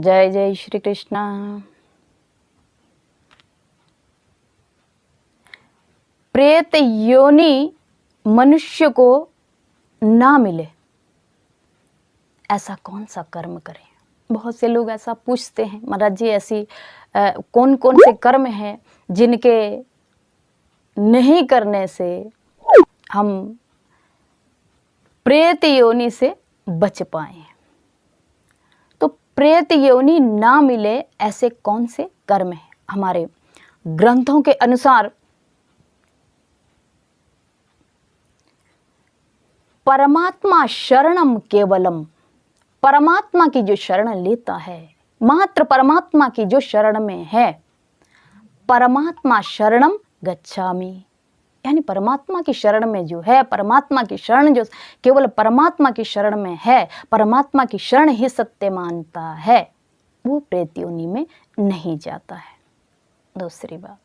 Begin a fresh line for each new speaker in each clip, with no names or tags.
जय जय श्री कृष्णा। प्रेत योनि मनुष्य को ना मिले, ऐसा कौन सा कर्म करें? बहुत से लोग ऐसा पूछते हैं, महाराज जी ऐसी कौन कौन से कर्म हैं जिनके नहीं करने से हम प्रेत योनि से बच पाए। तो प्रेत योनि ना मिले ऐसे कौन से कर्म हैं? हमारे ग्रंथों के अनुसार परमात्मा शरणम केवलम, परमात्मा की जो शरण लेता है, मात्र परमात्मा की जो शरण में है, परमात्मा शरणम गच्छामि, यानी परमात्मा की शरण में जो है, परमात्मा की शरण जो केवल परमात्मा की शरण में है, परमात्मा की शरण ही सत्य मानता है, वो प्रेत योनि में नहीं जाता है। दूसरी बात,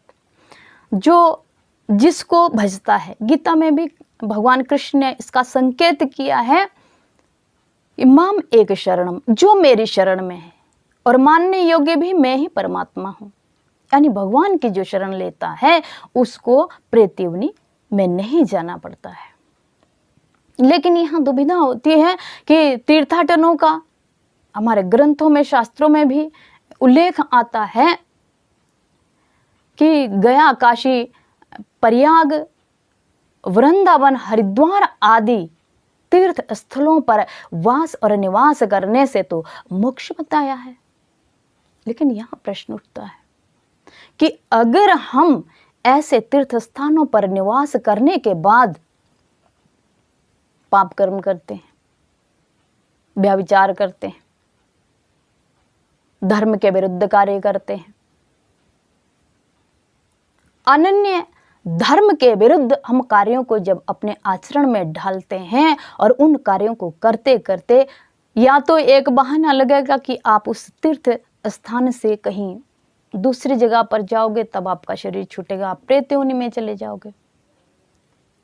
जो जिसको भजता है, गीता में भी भगवान कृष्ण ने इसका संकेत किया है, इमाम एक शरणम, जो मेरी शरण में है और मानने योग्य भी मैं ही परमात्मा हूँ, यानी भगवान की जो शरण लेता है उसको प्रेत योनि में नहीं जाना पड़ता है। लेकिन यहाँ दुविधा होती है कि तीर्थाटनों का हमारे ग्रंथों में, शास्त्रों में भी उल्लेख आता है कि गया, काशी, प्रयाग, वृंदावन, हरिद्वार आदि तीर्थ स्थलों पर वास और निवास करने से तो मोक्ष बताया है। लेकिन यहाँ प्रश्न उठता है कि अगर हम ऐसे तीर्थ स्थानों पर निवास करने के बाद पाप कर्म करते हैं, व्यभिचार करते हैं, धर्म के विरुद्ध कार्य करते हैं, अनन्य धर्म के विरुद्ध हम कार्यों को जब अपने आचरण में ढालते हैं और उन कार्यों को करते करते या तो एक बहाना लगेगा कि आप उस तीर्थ स्थान से कहीं दूसरी जगह पर जाओगे, तब आपका शरीर छूटेगा, आप प्रेत योनि में चले जाओगे,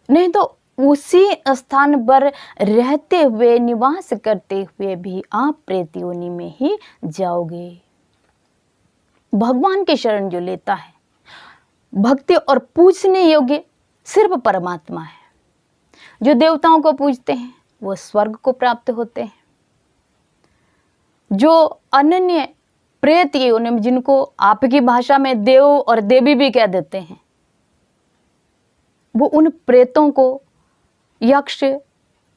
नहीं तो उसी स्थान पर रहते हुए, निवास करते हुए भी आप प्रेत योनि में ही जाओगे। भगवान की शरण जो लेता है, भक्ति और पूजने योग्य सिर्फ परमात्मा है। जो देवताओं को पूजते हैं वो स्वर्ग को प्राप्त होते हैं। जो अनन्य प्रेत योनि, जिनको आपकी भाषा में देव और देवी भी कह देते हैं, वो उन प्रेतों को, यक्ष,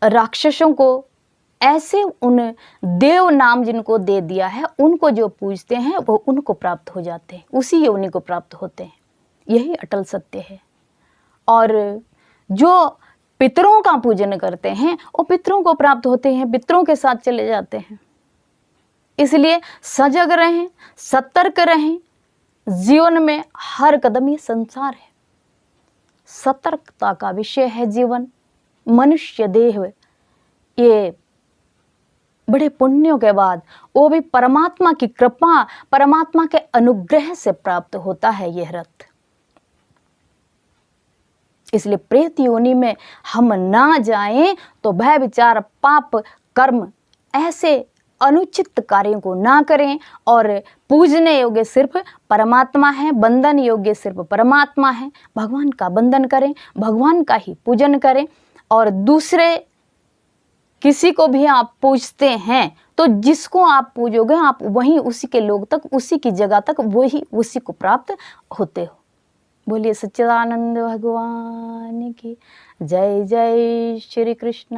राक्षसों को, ऐसे उन देव नाम जिनको दे दिया है, उनको जो पूजते हैं वो उनको प्राप्त हो जाते हैं, उसी योनि को प्राप्त होते हैं। यही अटल सत्य है। और जो पितरों का पूजन करते हैं वो पितरों को प्राप्त होते हैं, पितरों के साथ चले जाते हैं। इसलिए सजग रहें, सतर्क रहें। जीवन में हर कदम ये संसार है, सतर्कता का विषय है जीवन। मनुष्य देह ये बड़े पुण्यों के बाद वो भी परमात्मा की कृपा, परमात्मा के अनुग्रह से प्राप्त होता है यह रथ। इसलिए प्रेत योनि में हम ना जाएं तो भय विचार, पाप कर्म, ऐसे अनुचित कार्यों को ना करें। और पूजने योग्य सिर्फ परमात्मा है, बंधन योग्य सिर्फ परमात्मा है। भगवान का बंधन करें, भगवान का ही पूजन करें। और दूसरे किसी को भी आप पूजते हैं तो जिसको आप पूजोगे आप वहीं उसी के लोग तक, उसी की जगह तक वही उसी को प्राप्त होते हो। बोलिए सच्चिदानंद भगवान की जय। जय श्री कृष्ण।